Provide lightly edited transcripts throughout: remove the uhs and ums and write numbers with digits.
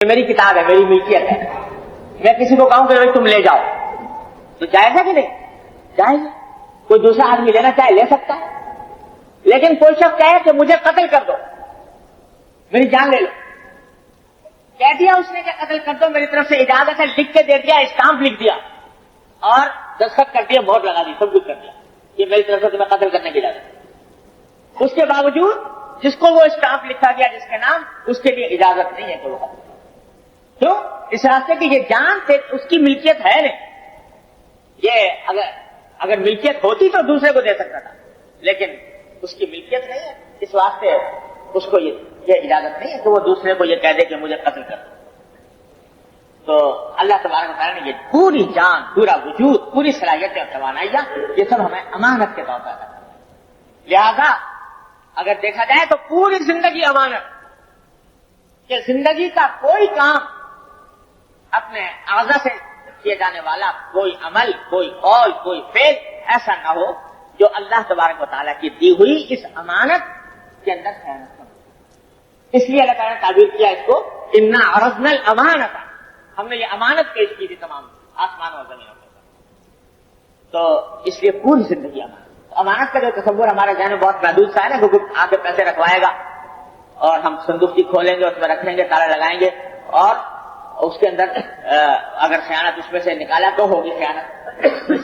میری کتاب ہے، میری ملکیت ہے، میں کسی کو کہوں کہ بھائی تم لے جاؤ تو جائز ہے کہ نہیں؟ جائز ہے. کوئی دوسرا آدمی لینا چاہے لے سکتا ہے. لیکن کوئی شخص کہے کہ مجھے قتل کر دو، میری جان لے لو، کہہ دیا اس نے کہ قتل کر دو، میری طرف سے اجازت ہے، لکھ کے دے دیا، اسٹامپ لکھ دیا اور دستخط کر دیا، مہر لگا دی، سب کچھ کر دیا کہ میری طرف سے تمہیں قتل کرنے کی اجازت ہے. اس کے باوجود جس کو وہ اسٹامپ لکھا گیا جس کے نام، اس کے لیے اجازت نہیں ہے کہ وہ قتل کرے. کیوں؟ اس راستے کی یہ جان سے اس کی ملکیت ہے نہیں. یہ اگر ملکیت ہوتی تو دوسرے کو دے سکتا تھا، لیکن اس کی ملکیت نہیں ہے، اس واسطے اس کو یہ اجازت نہیں ہے کہ وہ دوسرے کو یہ کہہ دے کہ مجھے قتل کر دو. تو اللہ تبارک و تعالیٰ نے یہ پوری جان، پورا وجود، پوری صلاحیتیں اور توانائیاں یہ سب ہمیں امانت کے طور پر عطا کر. لہذا اگر دیکھا جائے تو پوری زندگی امانت، کہ زندگی کا کوئی کام اپنے اعضاء سے کیے جانے والا کوئی عمل، کوئی قول، کوئی فعل ایسا نہ ہو جو اللہ تبارک و تعالیٰ کی دی ہوئی اس امانت کے اندر خیانت ہو. اس لیے اللہ تعالیٰ نے تعبیر کیا اس کو انا عرضنا الامانۃ، ہم نے یہ امانت پیش کی تھی تمام آسمان اور زمینوں کے اوپر. تو اس لیے پوری زندگی امانت. امانت کا جو تصور ہمارے ذہن میں بہت محدود سا ہے نا، کیونکہ آگے پیسے رکھوائے گا اور ہم صندوق کی کھولیں گے، اس میں رکھیں گے، تالا لگائیں گے اور اس کے اندر اگر خیانت اس میں سے نکالا تو ہوگی خیانت.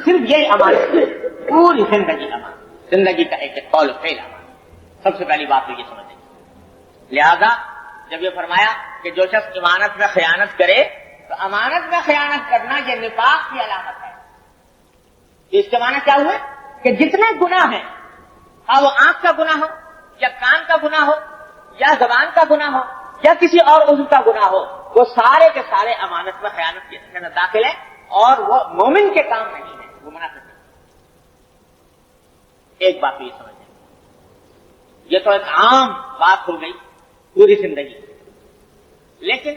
صرف یہی امانت، پوری زندگی امانت، زندگی کا ایک قول فعل امانت. سب سے پہلی بات تو یہ سمجھیں. لہذا جب یہ فرمایا کہ جو شخص امانت میں خیانت کرے تو امانت میں خیانت کرنا یہ نفاق کی علامت ہے. اس کے معنی کیا ہوئے کہ جتنے گناہ ہیں، وہ آنکھ کا گناہ ہو یا کان کا گناہ ہو یا زبان کا گناہ ہو یا کسی اور عضو کا گناہ ہو، وہ سارے کے سارے امانت میں خیانت کے اندر داخل ہیں اور وہ مومن کے کام نہیں ہے، وہ منافق ہے. ایک بات یہ سمجھیں، یہ تو ایک عام بات ہو گئی پوری زندگی، لیکن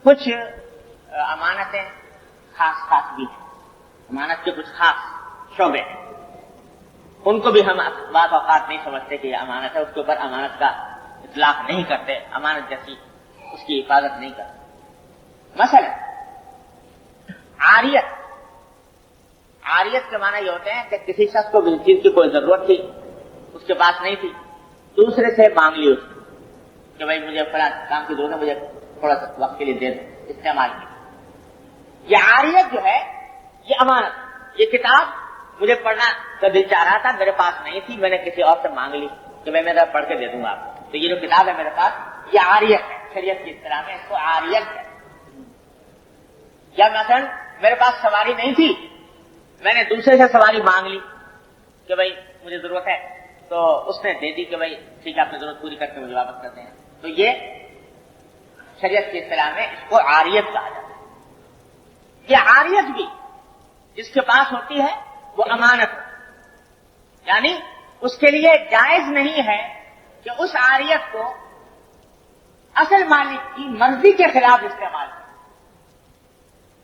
کچھ امانتیں خاص بھی ہیں. امانت کے کچھ خاص شعبے ہیں، ان کو بھی ہم بعض اوقات نہیں سمجھتے کہ یہ امانت ہے، اس کے اوپر امانت کا اطلاق نہیں کرتے، امانت جیسی اس کی حفاظت نہیں کرتے. مثلا عاریت کے معنی یہ ہوتے ہیں کہ کسی شخص کو کسی چیز کی کوئی ضرورت تھی، اس کے پاس نہیں تھی، دوسرے سے مانگ لی اس نے کہ بھائی مجھے فلاں کام کی ضرورت ہے، مجھے تھوڑا سا وقت کے لیے دے دو، استعمال کی. یہ عاریت جو ہے یہ امانت. یہ کتاب مجھے پڑھنا کا دل چاہ رہا تھا، میرے پاس نہیں تھی، میں نے کسی اور سے مانگ لی کہ میں میرا پڑھ کے دے دوں گا آپ کو. تو یہ جو کتاب ہے میرے پاس، یہ عاریت ہے. شریعت کی اصطلاح میں اس کو عاریت ہے. یا مثلا میرے پاس سواری نہیں تھی، میں نے دوسرے سے سواری مانگ لی کہ بھائی مجھے ضرورت ہے، تو اس نے دے دی کہ بھئی ٹھیک ہے، آپ نے ضرورت پوری کر کے مجھے واپس کرتے ہیں. تو یہ شریعت کی اصطلاح میں اس کو عاریت کہا جاتا ہے. یہ عاریت بھی جس کے پاس ہوتی ہے وہ امانت ہے، یعنی اس کے لیے جائز نہیں ہے کہ اس عاریت کو اصل مالک کی مرضی کے خلاف استعمال کرے.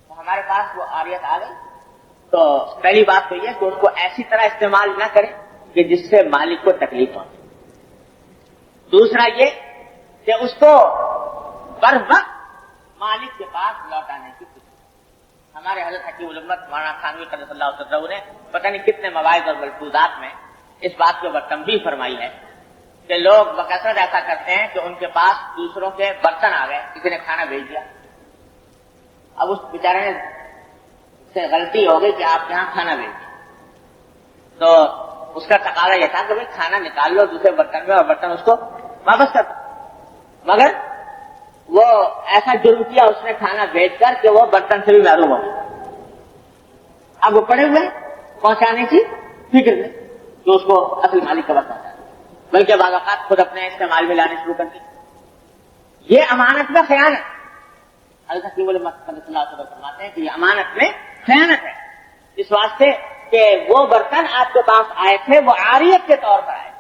تو ہمارے پاس وہ عاریت آ گئی تو پہلی بات تو یہ کہ اس کو ایسی طرح استعمال نہ کرے کہ جس سے مالک کو تکلیف پہنچے. دوسرا یہ کہ اس کو بر وقت مالک کے پاس لوٹانے کی کوشش. ہمارے حضرت حکیم الامت مولانا تھانوی قدس اللہ سرہ نے پتہ نہیں کتنے مواعظ اور ملفوظات میں اس بات کے اوپر تنبیہ فرمائی ہے کہ لوگ بکثرت ایسا کرتے ہیں کہ ان کے پاس دوسروں کے برتن آ گئے، کسی نے کھانا بھیج دیا، اب اس بیچارے نے سے غلطی ہو گئی کہ آپ یہاں کھانا بھیج دیا، تو اس کا تقاضا یہ تھا کہ بھائی کھانا نکال لو دوسرے برتن میں اور برتن اس کو واپس کر دو. مگر وہ ایسا جرم کیا اس نے کھانا بھیج کر کہ وہ برتن سے بھی محروم ہو گیا. اب وہ پڑے ہوئے پہنچانے کی فکر میں تو اس کو اصل مالک کا برتن ہے، بلکہ بعض اوقات خود اپنے استعمال میں لانے شروع کر دی. یہ امانت میں خیانت. حضرت حکیم الامت صلی اللہ علیہ وسلم فرماتے ہیں کہ یہ امانت میں خیانت ہے، اس واسطے کہ وہ برتن آپ کے پاس آئے تھے وہ عاریت کے طور پر آئے،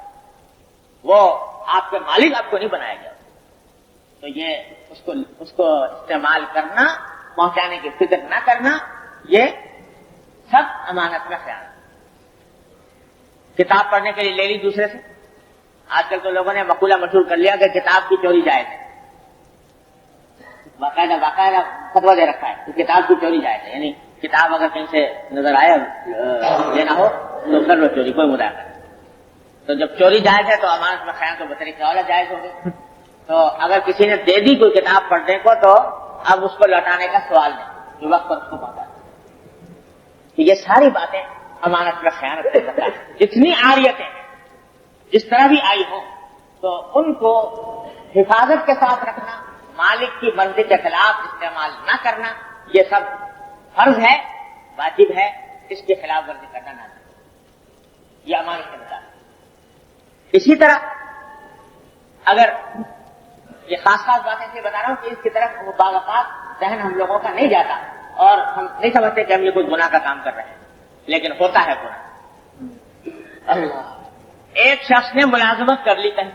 وہ آپ کے مالک آپ کو نہیں بنایا گیا. تو یہ اس کو استعمال کرنا، پہنچانے کی فکر نہ کرنا، یہ سب امانت میں خیانت. کتاب پڑھنے کے لیے لے لی دوسرے سے. آج کل تو لوگوں نے مقولہ مشہور کر لیا کہ کتاب کی چوری جائز ہے. باقاعدہ فتوا دے رکھا ہے کہ کتاب کی چوری جائز ہے، یعنی کتاب اگر کہیں سے نظر آئے لینا ہو تو کر لو چوری، کوئی مداخلت نہیں۔ تو جب چوری جائز ہے تو امانت میں خیانت تو بطریقہ اولا جائز ہوگی۔ تو اگر کسی نے دے دی کوئی کتاب پڑھنے کو تو اب اس کو لوٹانے کا سوال نہیں، جو وقت پر اس کو پہنچا۔ تو یہ ساری باتیں امانت میں خیانت سے بتا، جتنی عاریتیں جس طرح بھی آئی ہوں تو ان کو حفاظت کے ساتھ رکھنا، مالک کی مرضی کے خلاف استعمال نہ کرنا، یہ سب فرض ہے، واجب ہے، اس کی خلاف ورزی کرنا نہ چاہیے، یہ امانت کے مطابق۔ اسی طرح اگر یہ خاص باتیں سے بتا رہا ہوں کہ اس کی طرف مبالغات ذہن ہم لوگوں کا نہیں جاتا اور ہم نہیں سمجھتے کہ ہم یہ کوئی گناہ کا کام کر رہے ہیں، لیکن ہوتا ہے گناہ۔ ایک شخص نے ملازمت کر لی کہیں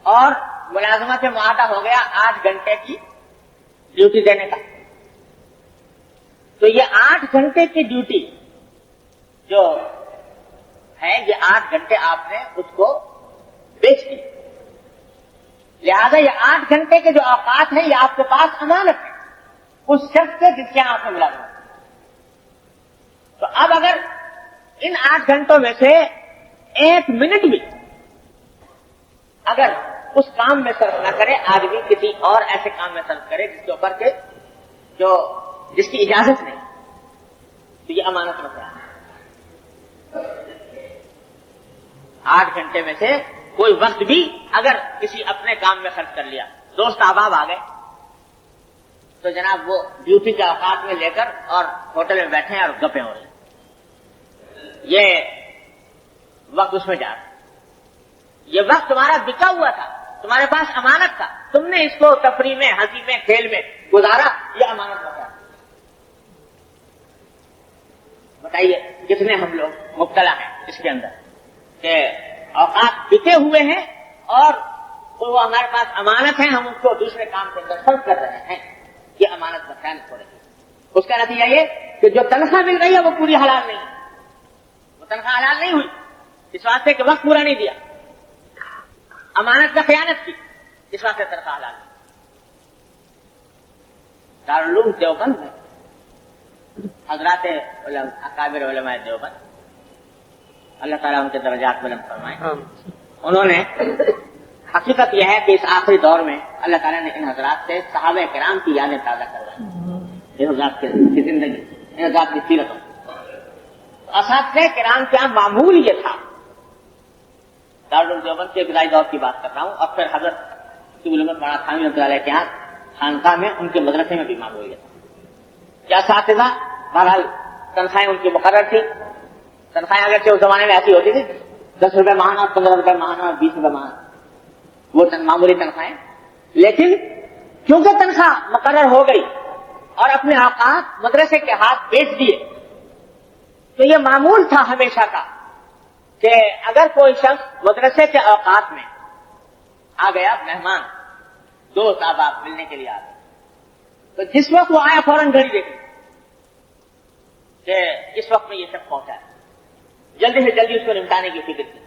اور ملازمت سے معاہدہ ہو گیا 8 گھنٹے کی ڈیوٹی دینے کا، تو یہ 8 گھنٹے کی ڈیوٹی جو ہے یہ 8 گھنٹے آپ نے اس کو بیچ دی، لہذا یہ 8 گھنٹے کے جو اوقات ہیں یہ آپ کے پاس امانت ہے اس شخص کے جس کے یہاں آپ نے ملازمت۔ تو اب اگر ان 8 گھنٹوں میں سے 1 منٹ بھی اگر اس کام میں صرف نہ کرے، آدمی کسی اور ایسے کام میں صرف کرے جس کے اوپر کے جس کی اجازت نہیں، تو یہ امانت میں ہے۔ 8 گھنٹے میں سے کوئی وقت بھی اگر کسی اپنے کام میں خرچ کر لیا، دوست احباب آ گئے تو جناب وہ ڈیوٹی کے اوقات میں لے کر اور ہوٹل میں بیٹھے اور گپیں ہو رہے، یہ وقت اس میں جا رہا، یہ وقت تمہارا بکا ہوا تھا، تمہارے پاس امانت تھا، تم نے اس کو تفریح میں، ہنسی میں، کھیل میں گزارا، یہ امانت بتا۔ بتائیے کتنے ہم لوگ مبتلا ہیں اس کے اندر کہ اوقات بکے ہوئے ہیں اور وہ ہمارے پاس امانت ہے، ہم اس کو دوسرے کام کے اندر صرف کر رہے ہیں، یہ امانت میں خیانت ہو رہی ہے۔ اس کا نتیجہ یہ کہ جو تنخواہ مل رہی ہے وہ پوری حلال نہیں ہے، وہ تنخواہ حلال نہیں ہوئی اس واسطے کہ وقت پورا نہیں دیا، امانت میں خیانت کی اس واسطے تنخواہ حلال نہیں۔ دارالعلوم دیوبند میں حضرات اکابر علماء دیوبند، اللہ تعالیٰ ان کے درجات بلند فرمائے، انہوں نے حقیقت یہ ہے کہ اس آخری دور میں اللہ تعالیٰ نے ان حضرات سے صحابہ کرام کی یادیں تازہ کروائی، ان حضرات کی زندگی، ان حضرات کی سیرتوں۔ اساتذہ کرام کا معمول یہ تھا، دارالعلوم دیوبند کے ابتدائی دور کی بات کر رہا ہوں، اور پھر حضرت علامت مولانا تھانوی رحمۃ اللہ علیہ کے یہاں خانقاہ میں ان کے مدرسے میں بھی معمول یہ تھا کہ اساتذہ بہرحال تنخواہیں ان کی مقرر تھی، تنخواہیں اگرچہ اس زمانے میں ایسی ہوتی تھی 10 روپے ماہانہ، 15 روپے ماہانہ اور 20 روپے ماہانہ، وہ معمولی تنخواہیں، لیکن کیونکہ تنخواہ مقرر ہو گئی اور اپنے اوقات مدرسے کے ہاتھ بیچ دیے، تو یہ معمول تھا ہمیشہ کا کہ اگر کوئی شخص مدرسے کے اوقات میں آ گیا، مہمان دوست احباب ملنے کے لیے آ گئے، تو جس وقت وہ آیا فوراً گھڑی دیکھی کہ اس وقت میں یہ شخص پہنچا ہے، جلدی سے جلدی اس کو نمٹانے کی فکر کی،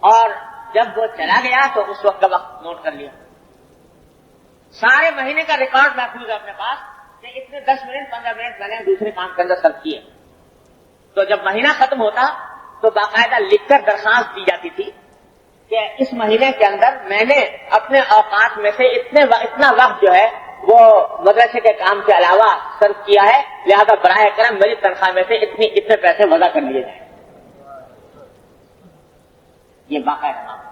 اور جب وہ چلا گیا تو اس وقت کا وقت نوٹ کر لیا، سارے مہینے کا ریکارڈ محفوظ ہے اپنے پاس کہ اتنے 10 منٹ 15 منٹ میں نے دوسرے کام کے اندر صرف کیے۔ تو جب مہینہ ختم ہوتا تو باقاعدہ لکھ کر درخواست دی جاتی تھی کہ اس مہینے کے اندر میں نے اپنے اوقات میں سے اتنا وقت جو ہے وہ مدرسے کے کام کے علاوہ صرف کیا ہے، لہذا براہ کرم میری تنخواہ میں سے اتنے پیسے وضع کر لیے جائیں۔ یہ باقاعدہ معاملہ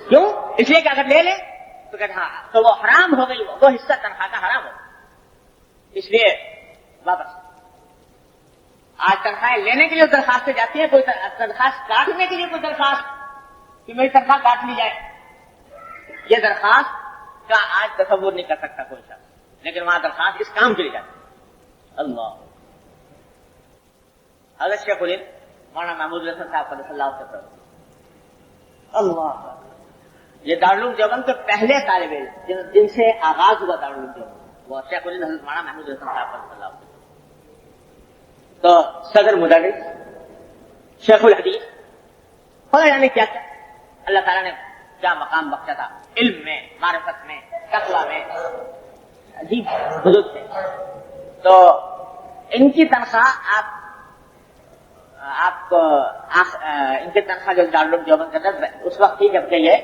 کیوں؟ اس لیے کہ اگر لے لے تو کہتے ہاں تو وہ حرام ہو گئی، وہ حصہ تنخواہ کا حرام ہو گئی، اس لیے واپس۔ آج تنخواہیں لینے کے لیے درخواستیں جاتی ہیں، کوئی درخواست کاٹنے کے لیے کوئی درخواست کہ میری تنخواہ کاٹ لی جائے، یہ درخواست کا آج تصور نہیں کر سکتا کوئی شخص، لیکن وہاں درخواست اس کام کے لیے جاتی ہے۔ اللہ حضرت شیخ الہند مولانا محمود الحسن صاحب صلی اللہ علیہ وسلم، اللہ، یہ دارالعلوم دیوبند کے پہلے طالب علم جن سے آغاز ہوا دارالعلوم دیوبند، وہ شیخ الہند حضرت مولانا محمود الحسن صاحب صلی اللہ علیہ وسلم۔ تو صدر مدرس، شیخ الحدیث، پتہ جانے کیا کیا اللہ تعالیٰ نے کیا مقام بخشا تھا، علم میں، معرفت میں، تقویٰ میں، عجیب بزرگ تھے. تو ان کی تنخواہ آپ کو ان کی تنخواہ جو دارالعلوم دیوبند کے اندر اس وقت تھی جبکہ یہ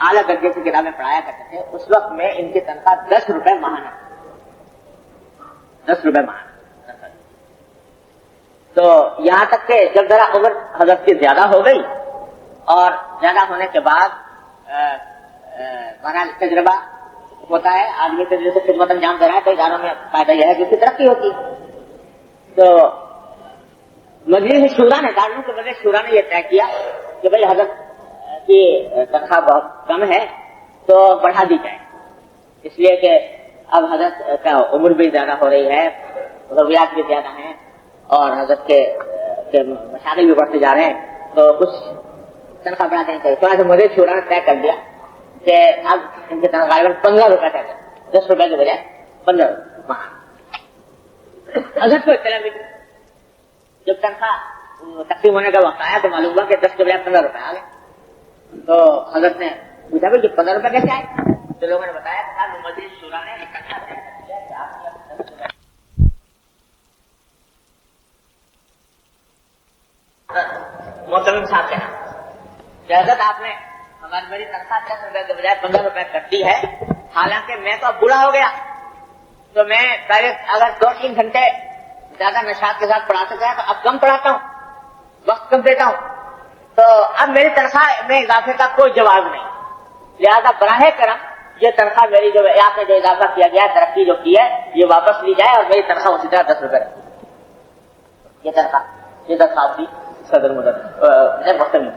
اعلیٰ درجے کی کتابیں پڑھایا کرتے تھے، اس وقت میں ان کی تنخواہ 10 روپے ماہانہ، 10 روپے ماہانہ. تو یہاں تک کہ جب ذرا عمر حضرت کی زیادہ ہو گئی اور زیادہ ہونے کے بعد بہرحال تجربہ ہوتا ہے، آدمی تجربے سے خدمت انجام دے رہا ہے تو اداروں میں فائدہ یہ ہے کہ اس کی ترقی ہوتی ہے. تو مجلس شورا نے، دارالعلوم کے مجلس شورا نے یہ طے کیا کہ بھائی حضرت کی تنخواہ بہت کم ہے تو بڑھا دی جائے، اس لیے کہ اب حضرت کا عمر بھی زیادہ ہو رہی ہے، ضروریات بھی زیادہ ہیں اور حضرت کے مشاغل بھی بڑھتے جا رہے ہیں، تو کچھ تنخواہ بڑھا دینی چاہیے. تو مجلس شورا نے طے کر دیا کہ اب ان کی تنخواہ غالباً 15 روپے طے کر، 10 روپے کے بجائے 15 روپے. حضرت کو اطلاع ملی، جب تنخواہ تقسیم ہونے کا وقت آیا تو معلوم ہوا کہ 10 کے بجائے 15 روپے آ گئے. تو حضرت نے پوچھا بھائی کہ 15 روپے کیسے آئے؟ تو لوگوں نے بتایا کہ مجلس شورا نے اکٹھا طے کر دیا کہ آپ محترم صاحب کہنا کہ حضرت آپ نے ہماری میری تنخواہ 10 روپے کے بجائے 15 روپے کر دی ہے، حالانکہ میں تو اب بوڑھا ہو گیا، تو میں پہلے اگر 2-3 گھنٹے زیادہ نشاط کے ساتھ پڑھا سکتا ہے تو اب کم پڑھاتا ہوں، وقت کم دیتا ہوں، تو اب میری تنخواہ میں اضافے کا کوئی جواز نہیں، لہذا براہ کرم یہ تنخواہ میری جو آپ نے جو اضافہ کیا گیا ہے، ترقی جو کی ہے، یہ واپس لی جائے اور میری تنخواہ اسی طرح 10 روپے رکھی. یہ درخواست دی صدر محتمی.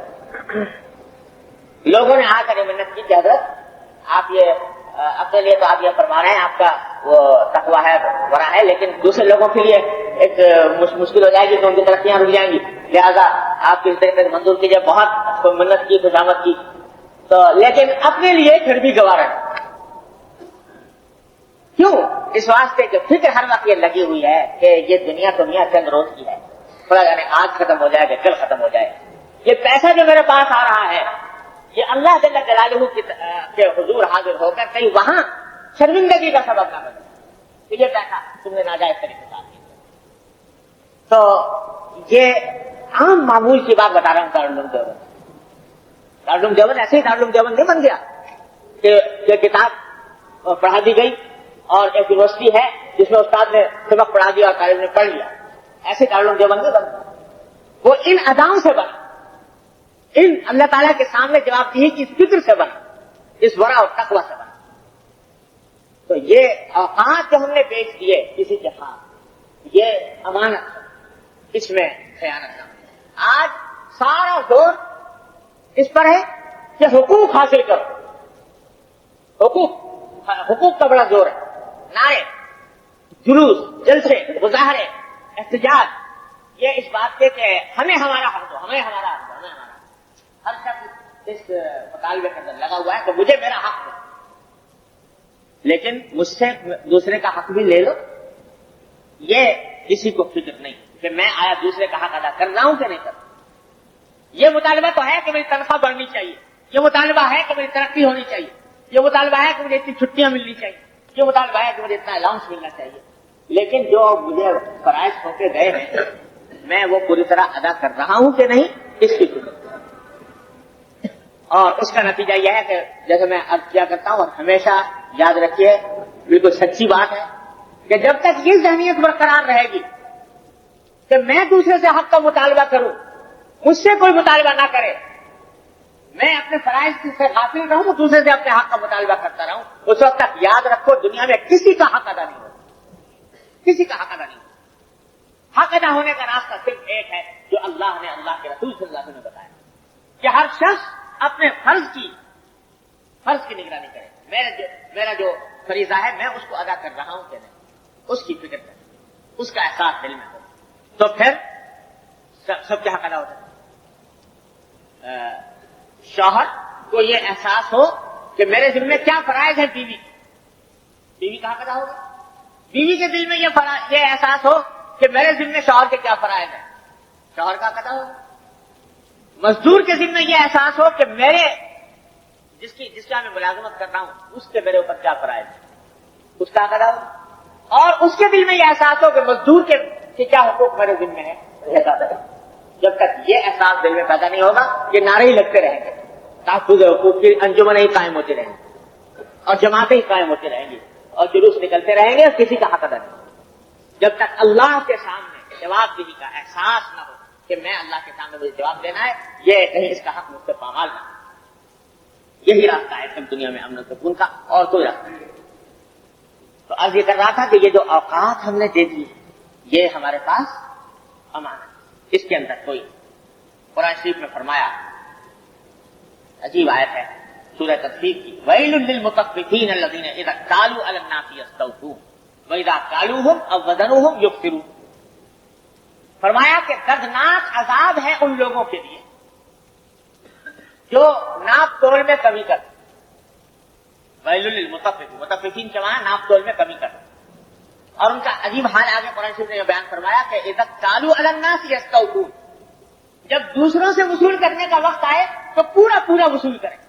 لوگوں نے آ کر یہ منت کی کہ حضرت آپ یہ اپنے لیے تو آپ یہ فرما رہے ہیں آپ کا وہ تقویٰ ہے، ورع ہے، لیکن دوسرے لوگوں کے لیے ایک مشکل ہو جائے گی کہ ان کی ترقیاں رک جائیں گی، لہذا آپ کی طریقے سے منظور کیجیے. بہت منت کی، خوشامد کی، تو لیکن اپنے لیے پھر بھی گوارا ہے. کیوں؟ اس واسطے کہ فکر ہر وقت یہ لگی ہوئی ہے کہ یہ دنیا تو میاں چند روز کی ہے، تھوڑا جانے آج ختم ہو جائے گا، کل ختم ہو جائے. یہ پیسہ جو میرے پاس آ رہا ہے یہ اللہ جل جلالہ کے حضور حاضر ہو کر کہیں وہاں شرمندگی کا سبب نہ بنے کہ یہ پیسہ تم نے ناجائز طریقے سے دیا. تو یہ عام معمول کی بات بتا رہا ہوں. دارالعلوم دیوبند ایسے ہی دارالعلوم دیوبند نہیں بن گیا کہ یہ کتاب پڑھا دی گئی اور ایک یونیورسٹی ہے جس میں استاد نے سبق پڑھا دیا اور طالب نے پڑھ لیا. ایسے دارالعلوم دیوبند نہیں بن گیا. وہ ان اداؤں سے بنا، ان اللہ تعالیٰ کے سامنے جواب دہی کی فکر سے بنا، اس ورع اور تقویٰ سے بنا. تو یہ اوقات جو ہم نے بیچ دیے کسی کے خاص، یہ امانت، اس میں خیانت نہ. آج سارا زور اس پر ہے کہ حقوق حاصل کرو، حقوق کا بڑا زور ہے. نعرے، جلوس، جلسے، مظاہرے، احتجاج، یہ اس بات کے کہ ہمیں ہمارا حق دو، ہمیں ہمارا حق دو، ہمیں ہمارا حق. ہر شخص اس مطالبے کے اندر لگا ہوا ہے کہ مجھے میرا حق دو، لیکن مجھ سے دوسرے کا حق بھی لے لو. یہ کسی کو فکر نہیں کہ میں آیا دوسرے کا حق ادا کر رہا ہوں کہ نہیں کر رہا. یہ مطالبہ تو ہے کہ میری تنخواہ بڑھنی چاہیے، یہ مطالبہ ہے کہ میری ترقی ہونی چاہیے، یہ مطالبہ ہے کہ مجھے اتنی چھٹیاں ملنی چاہیے، یہ مطالبہ ہے کہ مجھے اتنا الاؤنس ملنا چاہیے. لیکن جو مجھے فرائض ہو کے گئے ہیں میں وہ پوری طرح ادا کر رہا ہوں کہ نہیں، اس کی فکر. اور اس کا نتیجہ یہ ہے کہ جیسے میں عرض کیا کرتا ہوں اور ہمیشہ یاد رکھیے، بالکل سچی بات ہے کہ جب تک یہ ذہنیت برقرار رہے گی کہ میں دوسرے سے حق کا مطالبہ کروں، مجھ سے کوئی مطالبہ نہ کرے، میں اپنے فرائض سے غافل رہوں، دوسرے سے اپنے حق کا مطالبہ کرتا رہوں، اس وقت تک یاد رکھو دنیا میں کسی کا حق ادا نہیں ہوگا، کسی کا حق ادا نہیں ہوگا. حق ادا ہونے کا راستہ صرف ایک ہے جو اللہ نے، اللہ کے رسول صلی اللہ علیہ وسلم نے بتایا کہ ہر شخص اپنے فرض کی نگرانی کرے. میرا جو فریضہ ہے میں اس کو ادا کر رہا ہوں کہ نہیں، اس کی فکر کرے، اس کا احساس دل میں ہو، تو پھر سب کے حق ادا ہوتا ہے. شوہر کو یہ احساس ہو کہ میرے دل میں کیا فرائض ہے، بیوی کا حق ادا ہوگا. بیوی کے دل میں یہ احساس ہو کہ میرے دل میں شوہر کے کیا فرائض ہے، شوہر کا حق ادا ہوگا. مزدور کے دل میں یہ احساس ہو کہ جس کا میں ملازمت کر رہا ہوں اس کے میرے اوپر کیا فرائض ہے، اس کا ادا ہو، اور اس کے دل میں یہ احساس ہو کہ مزدور کے کیا حقوق میرے ذمہ ہے، جب تک یہ احساس دل میں پیدا نہیں ہوگا یہ نعرے ہی لگتے رہیں گے، تحفظ حقوق کی انجمنیں ہی قائم ہوتی رہیں گی اور جماعتیں ہی قائم ہوتی رہیں گی اور جلوس نکلتے رہیں گے اور کسی کا حق ادا نہیں ہوگا، جب تک اللہ کے سامنے جواب دہی کا احساس نہ ہو کہ میں اللہ کے سامنے مجھے جواب دینا ہے، یہ کہیں اس کا حق مجھ سے پامال نہ ہو۔ یہی راستہ ہے سب دنیا میں امن و سکون کا، اور کوئی راستہ نہیں۔ تو عرض یہ کر رہا تھا کہ یہ جو اوقات ہم نے دے دی یہ ہمارے پاس امانت، اس کے اندر کوئی قرآن شریف میں فرمایا، عجیب آیت ہے سورہ تطفیف کی، وَيْلٌ لِّلْمُطَفِّفِينَ الَّذِينَ إِذَا اكْتَالُوا عَلَى النَّاسِ يَسْتَوْفُونَ وَإِذَا كَالُوهُمْ أَو وَّزَنُوهُمْ يُخْسِرُونَ۔ فرمایا کہ دردناک عذاب ہے ان لوگوں کے لیے جو ناپ تول میں کمی کرتے، وَيْلٌ لِّلْمُطَفِّفِينَ، مطففین کے معنی ناپ تول میں کمی کرتے، اور ان کا عجیب حال آگے قرآن شریف نے یہ بیان فرمایا کہ اذا اکتالوا علی الناس یستوفون، جب دوسروں سے وصول کرنے کا وقت آئے تو پورا پورا وصول کریں،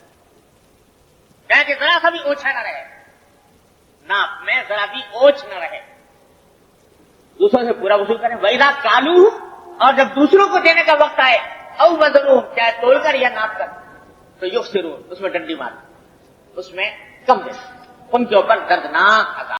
کہ ذرا سا بھی اوچھا نہ رہے، ناپ میں ذرا بھی اوچھ نہ رہے، دوسروں سے پورا وصول کریں، وَإِذَا كَالُوهُمْ، اور جب دوسروں کو دینے کا وقت آئے، او وزنوہم، چاہے تول کر یا ناپ کر، تو یخسرون، اس میں ڈنڈی مار، اس میں کم دے، ان کے اوپر دردناک عذاب۔